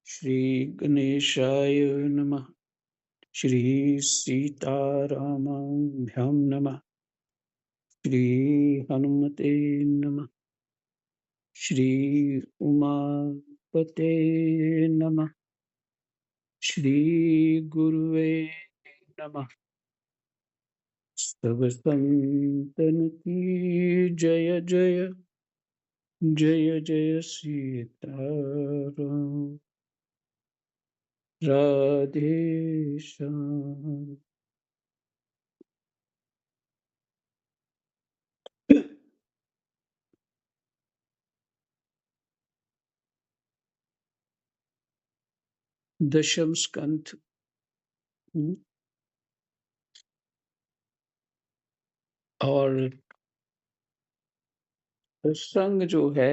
श्री गणेशाय नमः। श्री सीतारामाभ्यां नमः। श्री हनुमते नमः। श्री उमापते नमः। श्री गुरुवे नमः। सब संतन की जय जय। जय जय सीताराम। राधे श्याम। दशम स्कंध। और प्रसंग जो है,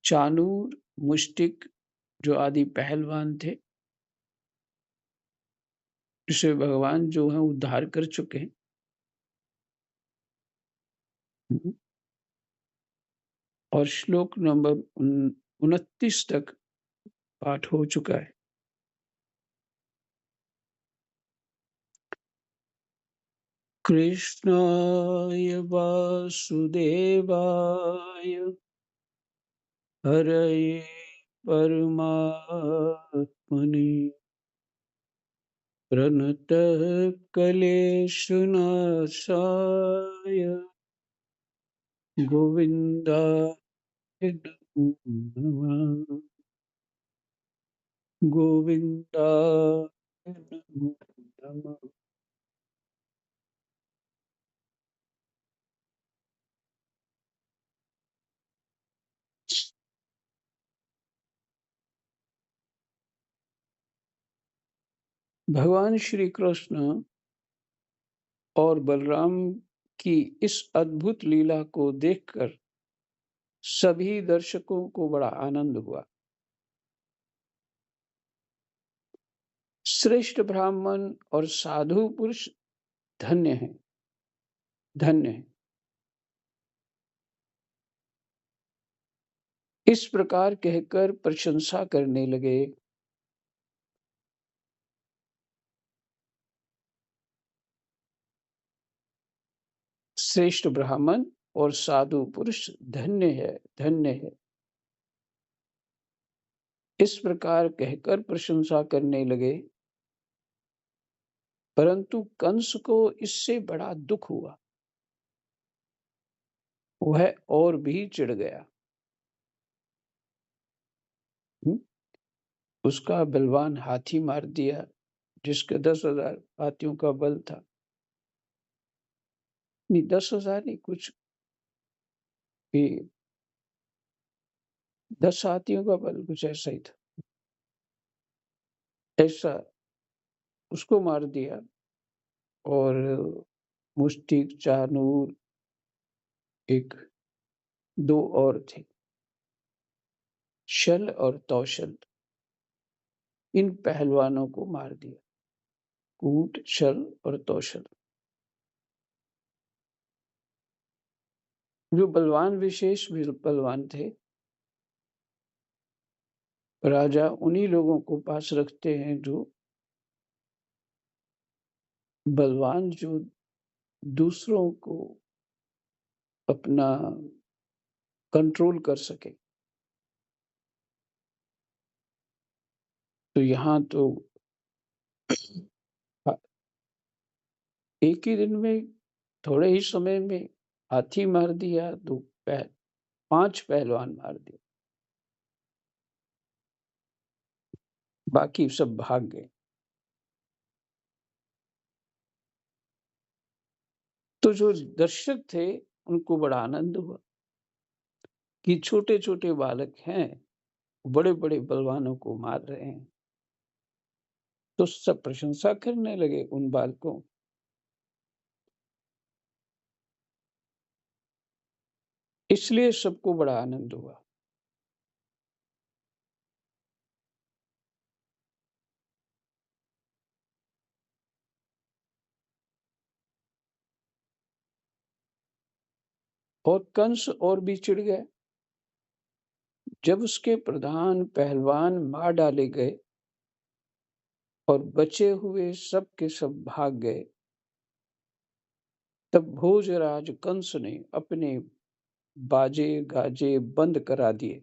चाणूर मुष्टिक जो आदि पहलवान थे, जिसे भगवान जो है उद्धार कर चुके हैं। और श्लोक नंबर 29 तक पाठ हो चुका है। कृष्णाय वासुदेवाय हरये परमात्मने प्रणतः क्लेशनाशाय गोविन्दाय नमः। गोविन्दाय नमः। भगवान श्री कृष्ण और बलराम की इस अद्भुत लीला को देखकर सभी दर्शकों को बड़ा आनंद हुआ। श्रेष्ठ ब्राह्मण और साधु पुरुष धन्य हैं, धन्य हैं। इस प्रकार कहकर प्रशंसा करने लगे। श्रेष्ठ ब्राह्मण और साधु पुरुष धन्य है, धन्य है। इस प्रकार कहकर प्रशंसा करने लगे, परंतु कंस को इससे बड़ा दुख हुआ। वह और भी चिढ़ गया। उसका बलवान हाथी मार दिया, जिसके 10,000 हाथियों का बल था। नहीं, 10,000 नहीं, कुछ भी 10 हाथियों का बल, कुछ ऐसा ही था। ऐसा उसको मार दिया। और मुष्टिक, चाणूर, एक दो और थे, शल और तौशल। इन पहलवानों को मार दिया। कूट, शल और तौशल जो बलवान, विशेष बलवान थे। राजा उन्हीं लोगों को पास रखते हैं जो बलवान, जो दूसरों को अपना कंट्रोल कर सके। तो यहाँ तो एक ही दिन में, थोड़े ही समय में हाथी मार दिया, तो 5 पहलवान मार दिए, बाकी सब भाग गए। तो जो दर्शक थे उनको बड़ा आनंद हुआ कि छोटे छोटे बालक हैं, बड़े बड़े बलवानों को मार रहे हैं। तो सब प्रशंसा करने लगे उन बालकों। इसलिए सबको बड़ा आनंद हुआ। और कंस और भी चिढ़ गए। जब उसके प्रधान पहलवान मार डाले गए और बचे हुए सब के सब भाग गए, तब भोजराज कंस ने अपने बाजे गाजे बंद करा दिए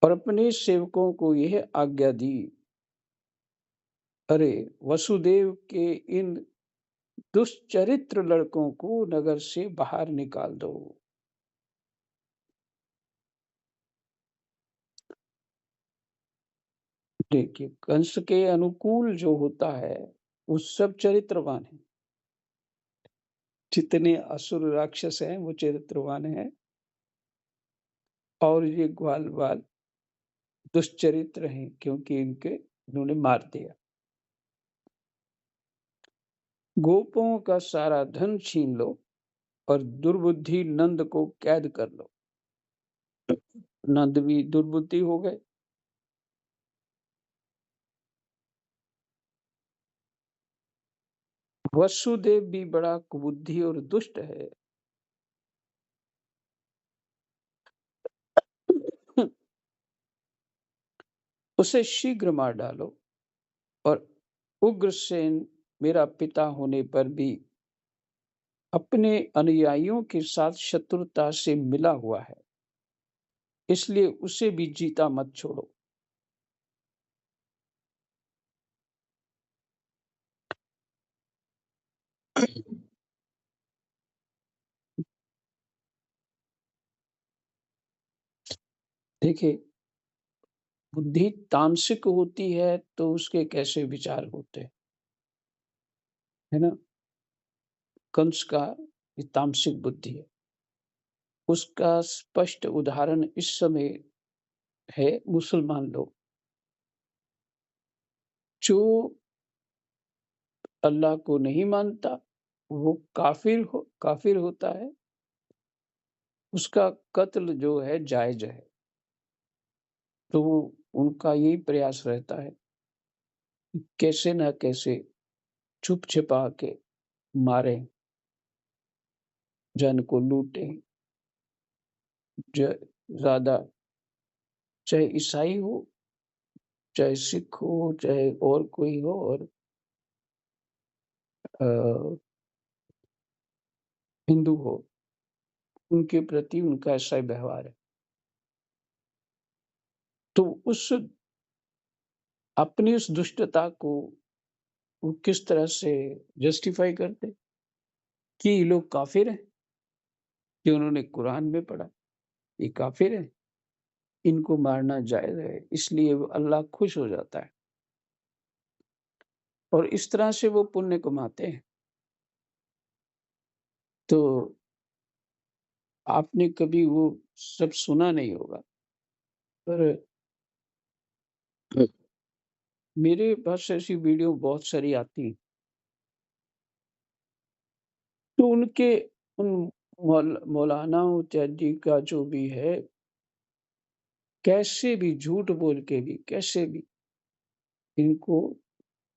और अपने सेवकों को यह आज्ञा दी, अरे वसुदेव के इन दुष्चरित्र लड़कों को नगर से बाहर निकाल दो। देखिए, कंस के अनुकूल जो होता है वो सब चरित्रवान है। जितने असुर राक्षस हैं वो चरित्रवान हैं और ये ग्वाल बाल दुष्चरित्र हैं, क्योंकि इन्होंने मार दिया। गोपों का सारा धन छीन लो और दुर्बुद्धि नंद को कैद कर लो। नंद भी दुर्बुद्धि हो गए। वसुदेव भी बड़ा कुबुद्धि और दुष्ट है। उसे शीघ्र मार डालो और उग्रसेन मेरा पिता होने पर भी अपने अनुयायियों के साथ शत्रुता से मिला हुआ है, इसलिए उसे भी जीता मत छोड़ो। देखिए, बुद्धि तामसिक होती है तो उसके कैसे विचार होते हैं, है ना? कंस का ये तामसिक बुद्धि है। उसका स्पष्ट उदाहरण इस समय है मुसलमान लोग, जो अल्लाह को नहीं मानता, वो काफिर होता है, उसका कत्ल जो है जायज है। तो उनका यही प्रयास रहता है कि कैसे ना कैसे छुप छिपा के मारें, जन को लूटें, ज्यादा, चाहे ईसाई हो, चाहे सिख हो, चाहे और कोई हो, और अ, हिंदू हो, उनके प्रति उनका ऐसा ही व्यवहार है। तो उस अपनी उस दुष्टता को वो किस तरह से जस्टिफाई करते कि ये लोग काफिर हैं, कि उन्होंने कुरान में पढ़ा, ये काफिर हैं, इनको मारना जायज है, इसलिए वो अल्लाह खुश हो जाता है और इस तरह से वो पुण्य कमाते हैं। तो आपने कभी वो सब सुना नहीं होगा, पर मेरे पास ऐसी वीडियो बहुत सारी आती हैं। तो उनके उन मौलाना इत्यादि का जो भी है, कैसे भी झूठ बोल के भी कैसे भी इनको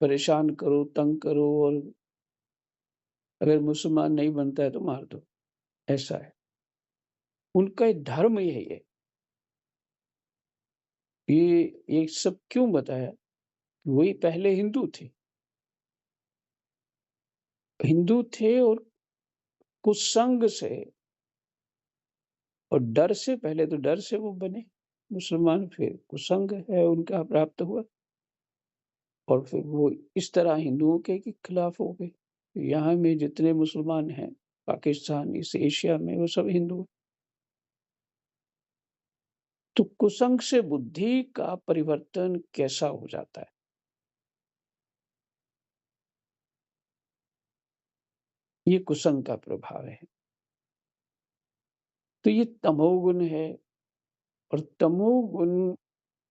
परेशान करो, तंग करो, और अगर मुसलमान नहीं बनता है तो मार दो, ऐसा है। उनका एक धर्म यही है। ये सब क्यों बताया? वही पहले हिंदू थे। हिंदू थे और कुसंग से और डर से, पहले तो डर से वो बने मुसलमान, फिर कुसंग है उनका प्राप्त हुआ और फिर वो इस तरह हिंदुओं के खिलाफ हो गए। यहाँ में जितने मुसलमान हैं पाकिस्तान, इस एशिया में, वो सब हिंदू हैं। तो कुसंग से बुद्धि का परिवर्तन कैसा हो जाता है? ये कुसंग का प्रभाव है। तो ये तमोगुण है। और तमोगुण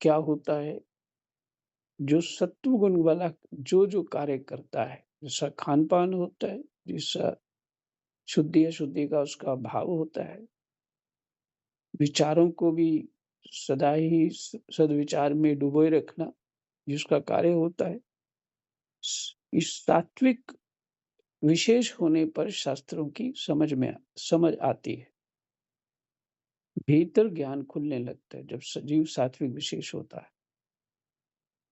क्या होता है? जो सत्वगुण वाला जो कार्य करता है, जैसा खान-पान होता है, जैसा शुद्धि अशुद्धि का उसका भाव होता है, विचारों को भी सदा ही सद्विचार में डुबोए रखना जिसका कार्य होता है, इस सात्विक विशेष होने पर शास्त्रों की समझ आती है। भीतर ज्ञान खुलने लगता है जब सजीव सात्विक विशेष होता है।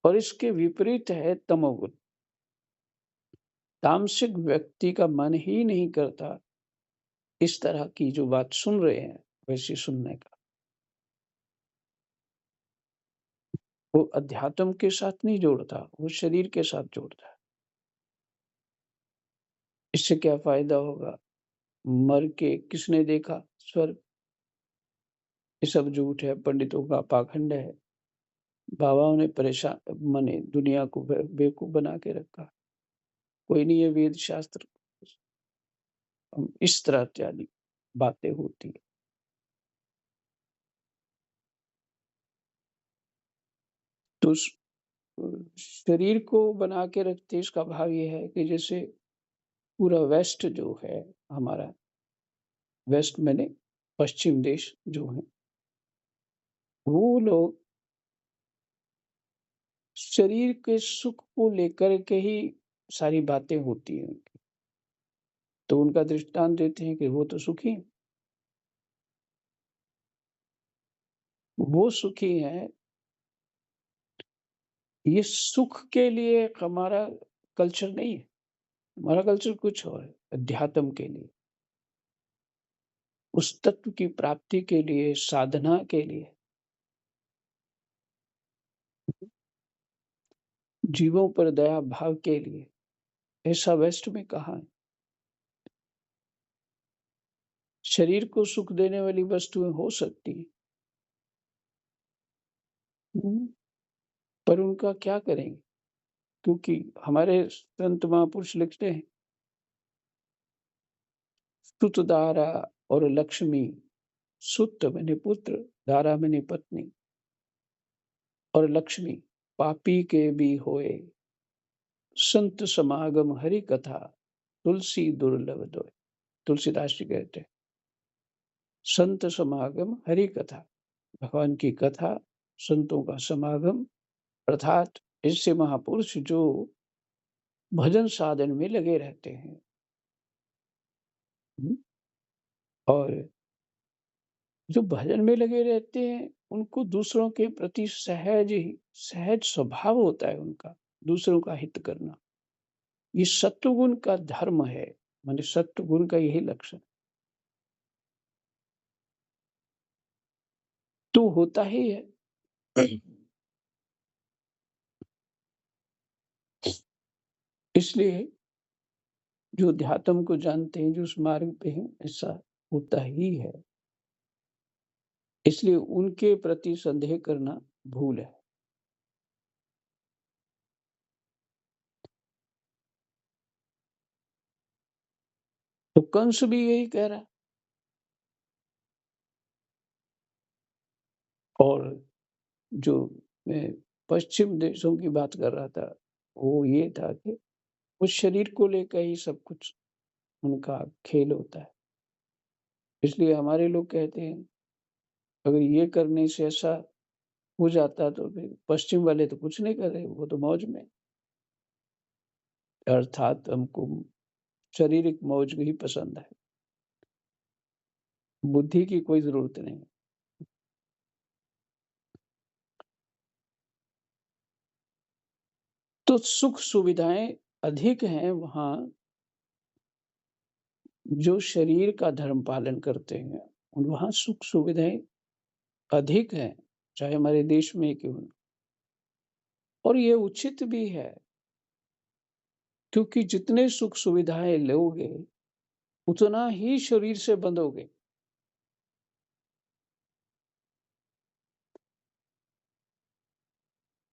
और इसके विपरीत है तमोगुण। तामसिक व्यक्ति का मन ही नहीं करता इस तरह की जो बात सुन रहे हैं वैसी सुनने का। वो अध्यात्म के साथ नहीं जोड़ता, वो शरीर के साथ जोड़ता है। इससे क्या फ़ायदा होगा? मर के किसने देखा स्वर्ग? ये सब झूठ है, पंडितों का पाखंड है। बाबाओं ने परेशान माने दुनिया को बेवकूफ़ बना के रखा। कोई नहीं है वेद शास्त्र, इस तरह इत्यादि बातें होती हैं। तो शरीर को बना के रखते इसका भाव ये है कि जैसे पूरा वेस्ट जो है हमारा, वेस्ट माने पश्चिम देश जो है, वो लोग शरीर के सुख को लेकर के ही सारी बातें होती हैं उनकी। तो उनका दृष्टांत देते हैं कि वो तो सुखी हैं। वो सुखी हैं, ये सुख के लिए हमारा कल्चर नहीं है। हमारा कल्चर कुछ और है, अध्यात्म के लिए, उस तत्व की प्राप्ति के लिए, साधना के लिए, जीवों पर दया भाव के लिए। ऐसा वेस्ट में कहाँ है? शरीर को सुख देने वाली वस्तुएं हो सकती हैं, पर उनका क्या करेंगे? क्योंकि हमारे संत महापुरुष लिखते हैं, सुत दारा और लक्ष्मी, सुत मैंने पुत्र, दारा मैंने पत्नी, और लक्ष्मी पापी के भी होए, संत समागम हरि कथा, तुलसी दुर्लभ दोय। तुलसीदास जी कहते हैं, संत समागम हरि कथा, भगवान की कथा, संतों का समागम, अर्थात इससे महापुरुष जो भजन साधन में लगे रहते हैं। हम्म, और जो भजन में लगे रहते हैं उनको दूसरों के प्रति सहज स्वभाव होता है उनका, दूसरों का हित करना। ये सत्वगुण का धर्म है, माने सत्वगुण का यही लक्षण तो होता ही है। इसलिए जो अध्यात्म को जानते हैं, जो उस मार्ग पे हैं, ऐसा होता ही है। इसलिए उनके प्रति संदेह करना भूल है। तो कंस भी यही कह रहा है। और जो मैं पश्चिम देशों की बात कर रहा था, वो ये था कि उस शरीर को लेकर ही सब कुछ उनका खेल होता है। इसलिए हमारे लोग कहते हैं, अगर ये करने से ऐसा हो जाता तो फिर पश्चिम वाले तो कुछ नहीं कर रहे, वो तो मौज में। अर्थात हमको शारीरिक मौज ही पसंद है, बुद्धि की कोई ज़रूरत नहीं। तो सुख सुविधाएँ अधिक हैं वहाँ जो शरीर का धर्म पालन करते हैं, वहाँ सुख सुविधाएँ अधिक हैं, चाहे हमारे देश में क्यों न। और ये उचित भी है, क्योंकि जितने सुख सुविधाएँ लोगे, उतना ही शरीर से बंधोगे।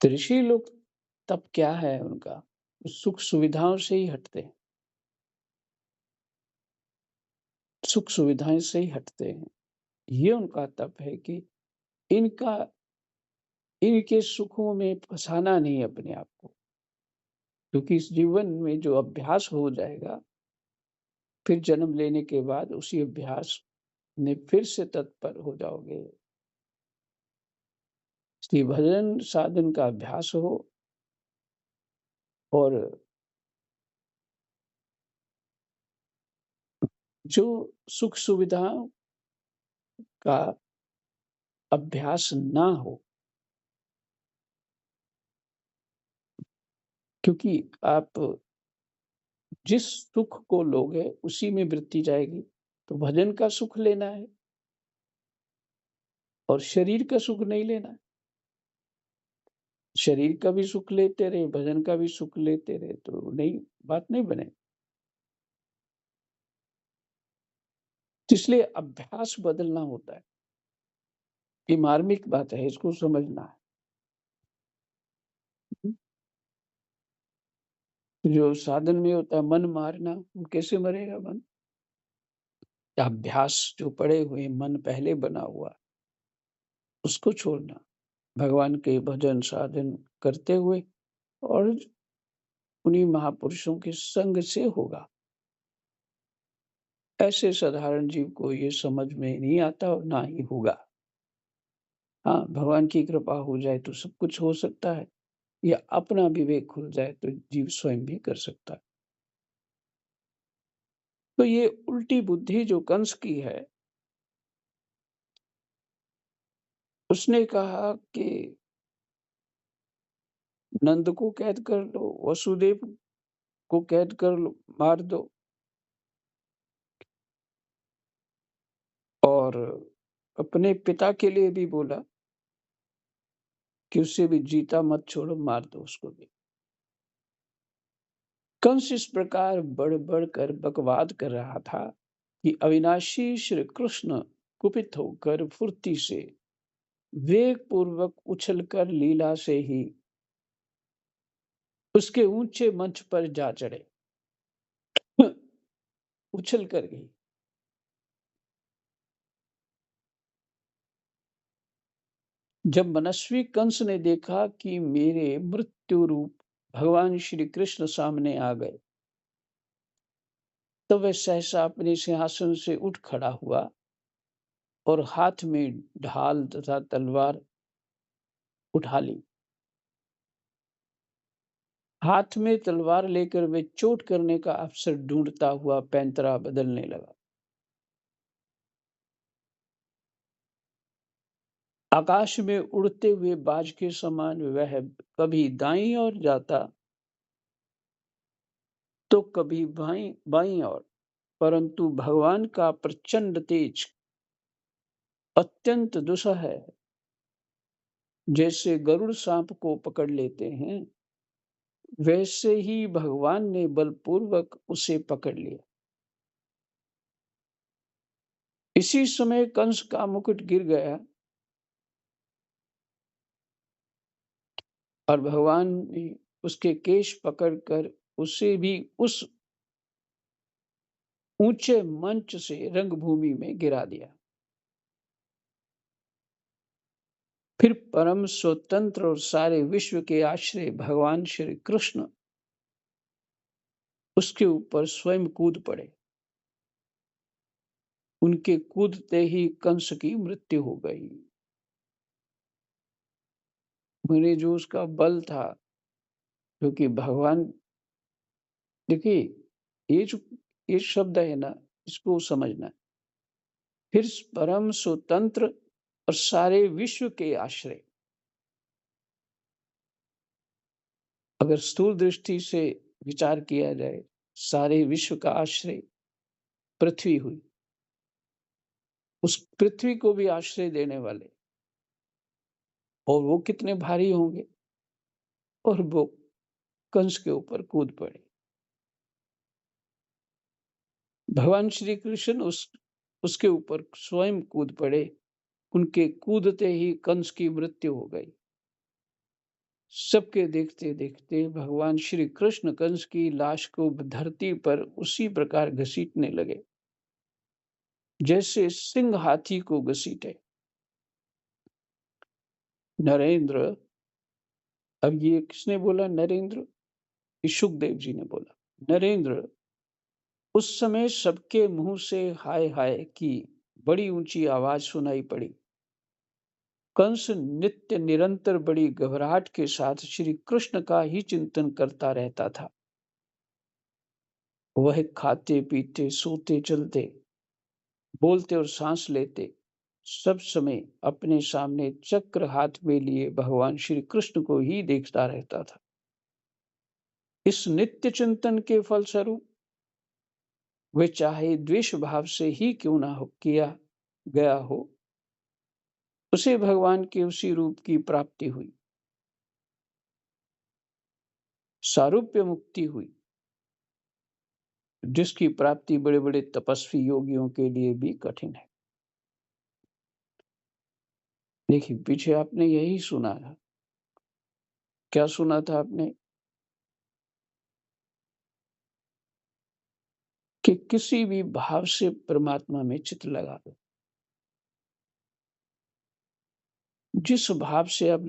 तो ऋषि लोग तब क्या है उनका, सुख सुविधाओं से ही हटते हैं, सुख सुविधाएँ से ही हटते हैं। ये उनका तप है कि इनका इनके सुखों में फँसाना नहीं अपने आप को, क्योंकि इस जीवन में जो अभ्यास हो जाएगा, फिर जन्म लेने के बाद उसी अभ्यास में फिर से तत्पर हो जाओगे। इसलिए भजन साधन का अभ्यास हो और जो सुख सुविधाओं का अभ्यास ना हो, क्योंकि आप जिस सुख को लोगे उसी में वृत्ति जाएगी। तो भजन का सुख लेना है और शरीर का सुख नहीं लेना है। शरीर का भी सुख लेते रहे, भजन का भी सुख लेते रहे तो नहीं, बात नहीं बने। तो इसलिए अभ्यास बदलना होता है। ये मार्मिक बात है, इसको समझना है। जो साधन में होता है मन मारना, वो कैसे मरेगा मन? अभ्यास जो पड़े हुए मन पहले बना हुआ, उसको छोड़ना। भगवान के भजन साधन करते हुए और उन्हीं महापुरुषों के संग से होगा। ऐसे साधारण जीव को ये समझ में नहीं आता और ना ही होगा। हाँ, भगवान की कृपा हो जाए तो सब कुछ हो सकता है, या अपना विवेक खुल जाए तो जीव स्वयं भी कर सकता है। तो ये उल्टी बुद्धि जो कंस की है, उसने कहा कि नंद को कैद कर लो, वसुदेव को कैद कर लो, मार दो, और अपने पिता के लिए भी बोला कि उसे भी जीता मत छोड़ो, मार दो उसको भी। कंस इस प्रकार बढ़-बढ़ कर बकवाद कर रहा था कि अविनाशी श्री कृष्ण कुपित होकर फुर्ती से वेग पूर्वक उछलकर लीला से ही उसके ऊंचे मंच पर जा चढ़े। उछल कर गई। जब मनस्वी कंस ने देखा कि मेरे मृत्यु रूप भगवान श्री कृष्ण सामने आ गए, तब वह सहसा अपने सिंहासन से उठ खड़ा हुआ और हाथ में ढाल तथा तलवार उठा ली। हाथ में तलवार लेकर वे चोट करने का अवसर ढूंढता हुआ पैंतरा बदलने लगा। आकाश में उड़ते हुए बाज के समान वह कभी दाईं ओर जाता तो कभी बाईं बाईं ओर, परंतु भगवान का प्रचंड तेज अत्यंत दुस्सह है। जैसे गरुड़ सांप को पकड़ लेते हैं, वैसे ही भगवान ने बलपूर्वक उसे पकड़ लिया। इसी समय कंस का मुकुट गिर गया और भगवान ने उसके केश पकड़कर उसे भी उस ऊंचे मंच से रंगभूमि में गिरा दिया। फिर परम स्वतंत्र और सारे विश्व के आश्रय भगवान श्री कृष्ण उसके ऊपर स्वयं कूद पड़े। उनके कूदते ही कंस की मृत्यु हो गई। मैंने जो उसका बल था, क्योंकि भगवान, देखिए, ये जो ये शब्द है ना, इसको समझना। फिर परम स्वतंत्र और सारे विश्व के आश्रय, अगर स्थूल दृष्टि से विचार किया जाए, सारे विश्व का आश्रय पृथ्वी हुई। उस पृथ्वी को भी आश्रय देने वाले, और वो कितने भारी होंगे, और वो कंस के ऊपर कूद पड़े। भगवान श्री कृष्ण उसके ऊपर स्वयं कूद पड़े। उनके कूदते ही कंस की मृत्यु हो गई। सबके देखते देखते भगवान श्री कृष्ण कंस की लाश को धरती पर उसी प्रकार घसीटने लगे, जैसे सिंह हाथी को घसीटे। नरेंद्र, अब ये किसने बोला नरेंद्र? ये सुखदेव जी ने बोला। नरेंद्र, उस समय सबके मुंह से हाय हाय की बड़ी ऊंची आवाज सुनाई पड़ी। कंस नित्य निरंतर बड़ी घबराहट के साथ श्री कृष्ण का ही चिंतन करता रहता था। वह खाते पीते सोते चलते बोलते और सांस लेते सब समय अपने सामने चक्र हाथ में लिए भगवान श्री कृष्ण को ही देखता रहता था। इस नित्य चिंतन के फलस्वरूप वे चाहे द्वेष भाव से ही क्यों ना हो किया गया हो, उसे भगवान के उसी रूप की प्राप्ति हुई, सारूप्य मुक्ति हुई, जिसकी प्राप्ति बड़े-बड़े तपस्वी योगियों के लिए भी कठिन है। देखिए, पीछे आपने यही सुना था। क्या सुना था आपने? कि किसी भी भाव से परमात्मा में चित्त लगा दो। जिस भाव से आप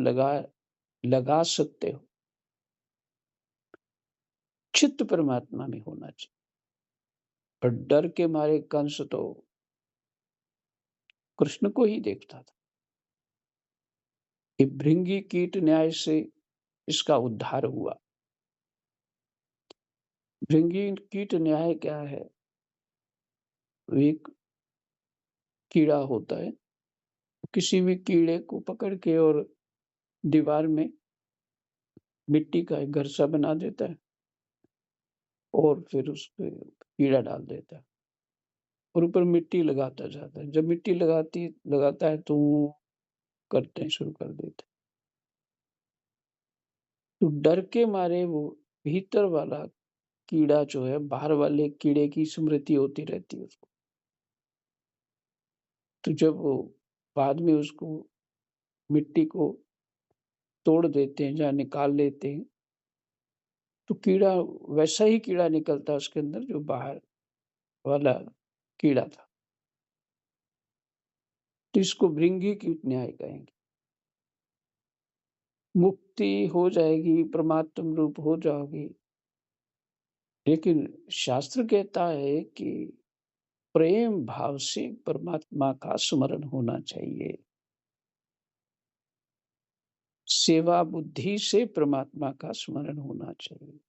लगा सकते हो, चित्त परमात्मा में होना चाहिए। और डर के मारे कंस तो कृष्ण को ही देखता था। कि भृंगी कीट न्याय से इसका उद्धार हुआ। भृंगी कीट न्याय क्या है? वो एक कीड़ा होता है। किसी भी कीड़े को पकड़ के और दीवार में मिट्टी का एक घर सा बना देता है और फिर उसपे कीड़ा डाल देता है और ऊपर मिट्टी लगाता जाता है। जब मिट्टी लगाता है तो वो करते हैं, शुरू कर देते हैं। तो डर के मारे वो भीतर वाला कीड़ा जो है, बाहर वाले कीड़े की स्मृति होती रहती है उसको। तो जब वो बाद में उसको मिट्टी को तोड़ देते हैं या निकाल लेते हैं, तो कीड़ा वैसा ही कीड़ा निकलता है उसके अंदर जो बाहर वाला कीड़ा था। तो इसको भृंगी कीट न्याय कहेंगे। मुक्ति हो जाएगी, परमात्म रूप हो जाओगी। लेकिन शास्त्र कहता है कि प्रेम भाव से परमात्मा का स्मरण होना चाहिए। सेवा बुद्धि से परमात्मा का स्मरण होना चाहिए।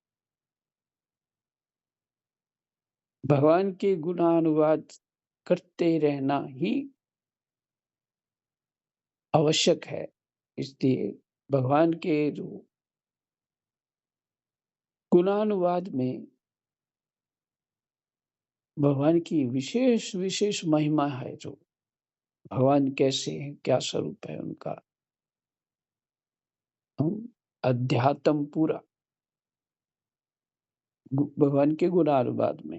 भगवान के गुणानुवाद करते रहना ही आवश्यक है। इसलिए भगवान के जो गुणानुवाद में भगवान की विशेष-विशेष महिमा है जो भगवान कैसे हैं, क्या स्वरूप है उनका। हम अध्यात्म पूरा भगवान के गुणानुवाद में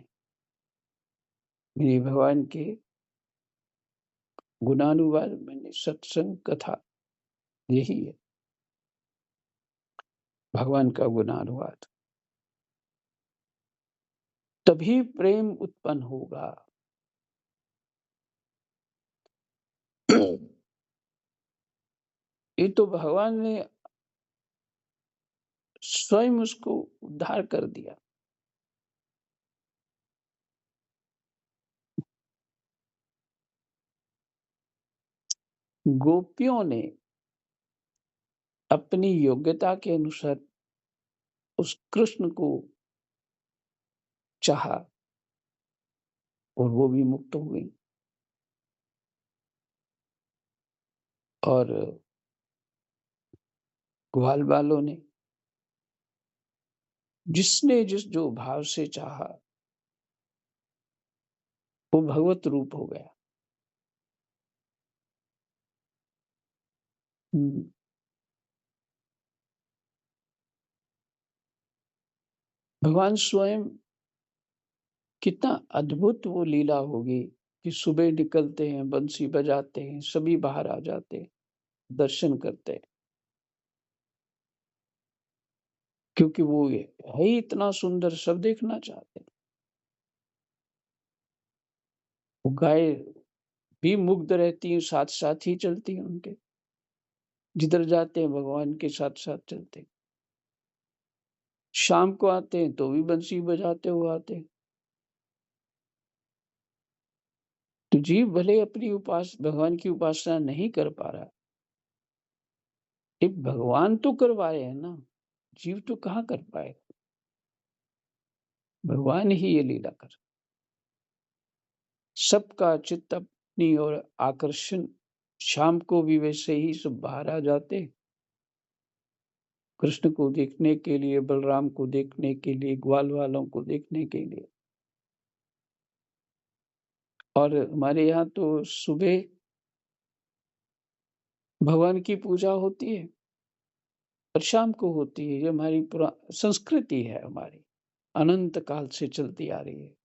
यानी भगवान के गुणानुवाद में सत्संग कथा यही है भगवान का गुणानुवाद। तभी प्रेम उत्पन्न होगा। ये तो भगवान ने स्वयं उसको उद्धार कर दिया। गोपियों ने अपनी योग्यता के अनुसार उस कृष्ण को चाहा और वो भी मुक्त हो गई। और ग्वाल वालों ने जिसने जिस जो भाव से चाहा वो भगवत रूप हो गया। हम्म, भगवान स्वयं कितना अद्भुत वो लीला होगी कि सुबह निकलते हैं, बंसी बजाते हैं, सभी बाहर आ जाते हैं, दर्शन करते हैं। क्योंकि वो है ही इतना सुंदर, सब देखना चाहते हैं। वो गाय भी मुग्ध रहती हैं, साथ-साथ ही चलती हैं उनके। जिधर जाते हैं भगवान के साथ-साथ चलते हैं। शाम को आते हैं तो भी बंसी बजाते हुए आते हैं। तो जीव भले अपनी भगवान की उपासना नहीं कर पा रहा, ये भगवान तो करवा रहे हैं ना, जीव तो कहाँ कर पाएगा। भगवान ही ये लीला कर सबका चित्त अपनी ओर आकर्षण शाम को भी वैसे ही सब बाहर आ जाते, कृष्ण को देखने के लिए, बलराम को देखने के लिए, ग्वाल वालों को देखने के लिए। और हमारे यहाँ तो सुबह भगवान की पूजा होती है और शाम को होती है। ये हमारी पुरा संस्कृति है हमारी, अनंत काल से चलती आ रही है।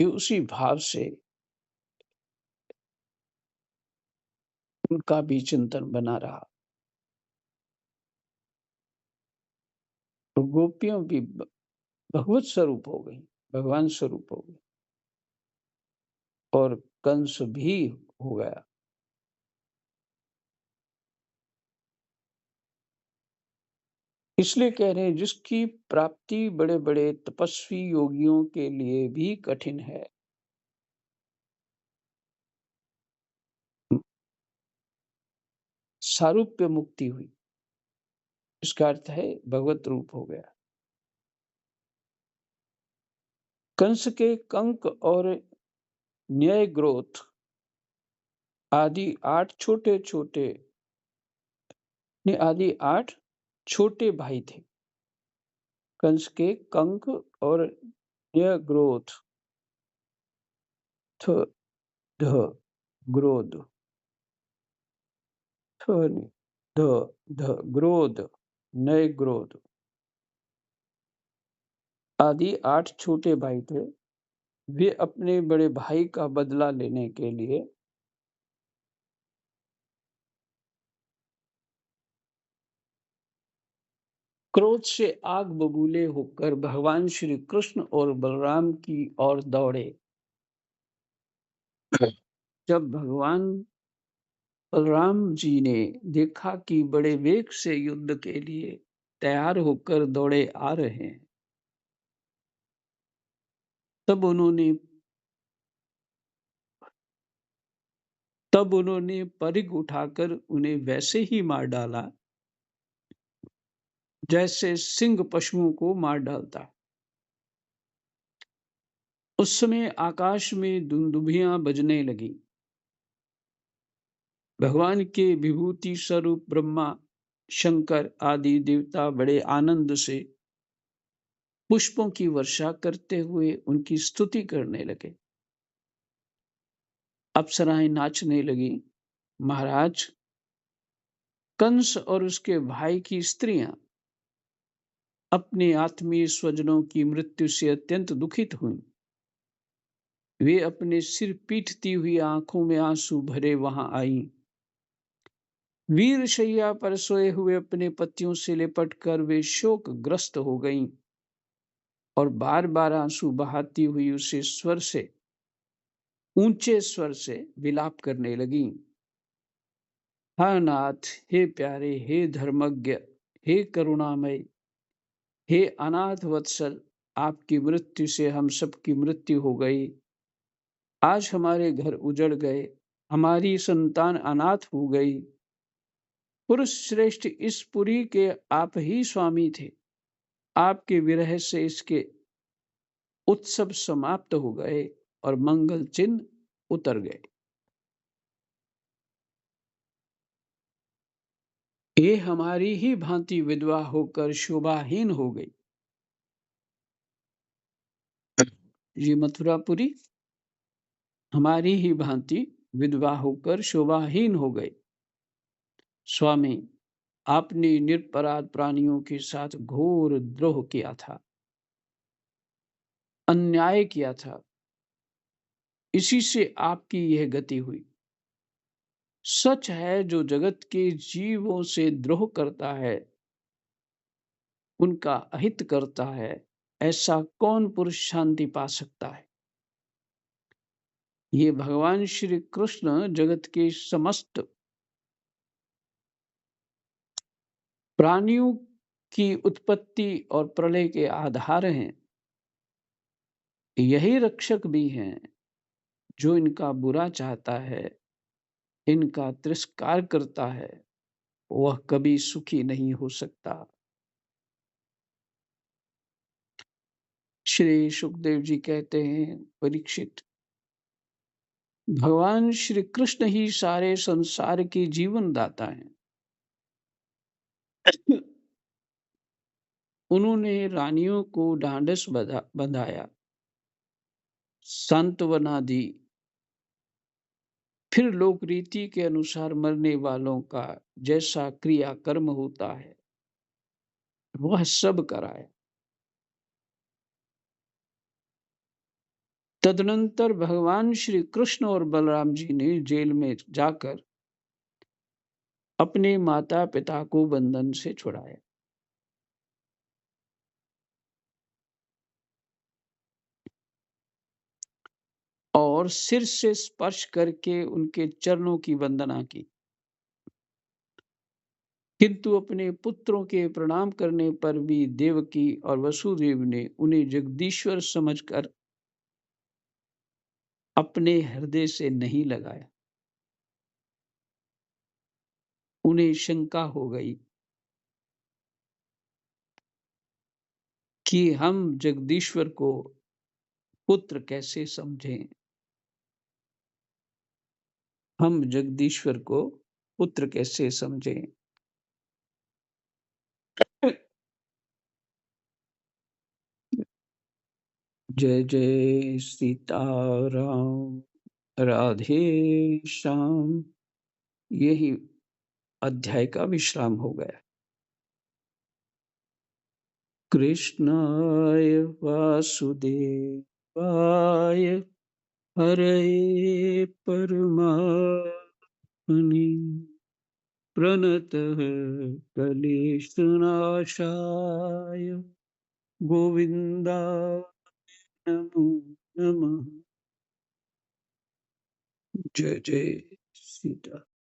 ये उसी भाव से उनका भी चिंतन बना रहा। तो गोपियों भी भगवत स्वरूप हो गई, भगवान स्वरूप हो गई और कंस भी हो गया। इसलिए कह रहे हैं जिसकी प्राप्ति बड़े-बड़े तपस्वी योगियों के लिए भी कठिन है। सारूप्य मुक्ति हुई। इसका अर्थ है भगवत रूप हो गया। कंस के कंक और न्याय ग्रोथ आदि 8 छोटे-छोटे आदि 8 छोटे भाई थे। कंस के कंक और न्याय ग्रोथ थ ध ग्रोध थ नहीं, ध ध ग्रोध नए ग्रोध आदि 8 छोटे भाई थे। वे अपने बड़े भाई का बदला लेने के लिए क्रोध से आग बबूले होकर भगवान श्री कृष्ण और बलराम की ओर दौड़े। जब भगवान बलराम जी ने देखा कि बड़े वेग से युद्ध के लिए तैयार होकर दौड़े आ रहे हैं, तब उन्होंने परिघ उठाकर उन्हें वैसे ही मार डाला जैसे सिंह पशुओं को मार डालता है। उस समय आकाश में दुंदुभियां बजने लगी। भगवान के विभूति स्वरूप ब्रह्मा, शंकर आदि देवता बड़े आनंद से पुष्पों की वर्षा करते हुए उनकी स्तुति करने लगे। अप्सराएं नाचने लगी। महाराज कंस और उसके भाई की स्त्रियां अपने आत्मीय स्वजनों की मृत्यु से अत्यंत दुखित हुईं। वे अपने सिर पीटती हुई आंखों में आंसू भरे वहां आईं। वीर शैया पर सोए हुए अपने पतियों से लिपट कर वे शोकग्रस्त हो गईं और बार बार आंसू बहाती हुई उसे ऊंचे स्वर से विलाप करने लगी। हा नाथ, हे प्यारे, हे धर्मज्ञ, हे करुणामय, हे अनाथ वत्सल, आपकी मृत्यु से हम सबकी मृत्यु हो गई। आज हमारे घर उजड़ गए, हमारी संतान अनाथ हो गई। पुरुष श्रेष्ठ इस पुरी के आप ही स्वामी थे। आपके विरह से इसके उत्सव समाप्त हो गए और मंगल चिन्ह उतर गए। ये हमारी ही भांति विधवा होकर शोभाहीन हो गई। ये मथुरापुरी हमारी ही भांति विधवा होकर शोभाहीन हो गई। स्वामी, आपने निरपराध प्राणियों के साथ घोर द्रोह किया था, अन्याय किया था। इसी से आपकी यह गति हुई। सच है, जो जगत के जीवों से द्रोह करता है, उनका अहित करता है, ऐसा कौन पुरुष शांति पा सकता है। ये भगवान श्री कृष्ण जगत के समस्त प्राणियों की उत्पत्ति और प्रलय के आधार हैं। यही रक्षक भी हैं। जो इनका बुरा चाहता है, इनका तिरस्कार करता है, वह कभी सुखी नहीं हो सकता। श्री सुखदेव जी कहते हैं, परीक्षित, भगवान श्री कृष्ण ही सारे संसार के जीवन दाता हैं। उन्होंने रानियों को ढांढस बंधाया, सांत्वना दी, फिर लोक रीति के अनुसार मरने वालों का जैसा क्रिया कर्म होता है वह सब कराया। तदनंतर भगवान श्री कृष्ण और बलराम जी ने जेल में जाकर अपने माता पिता को बंधन से छुड़ाया। और सिर से स्पर्श करके उनके चरणों की वंदना की, किंतु अपने पुत्रों के प्रणाम करने पर भी देवकी और वसुदेव ने उन्हें जगदीश्वर समझकर अपने हृदय से नहीं लगाया। उन्हें शंका हो गई कि हम जगदीश्वर को पुत्र कैसे समझें, हम जगदीश्वर को पुत्र कैसे समझें। जय जय सीताराम, राधे श्याम। यही अध्याय का विश्राम हो गया। कृष्णाय वासुदेवाय हरये परमात्मने प्रणतः क्लेशनाशाय गोविन्दाय नमो नमः। जय जय सीता।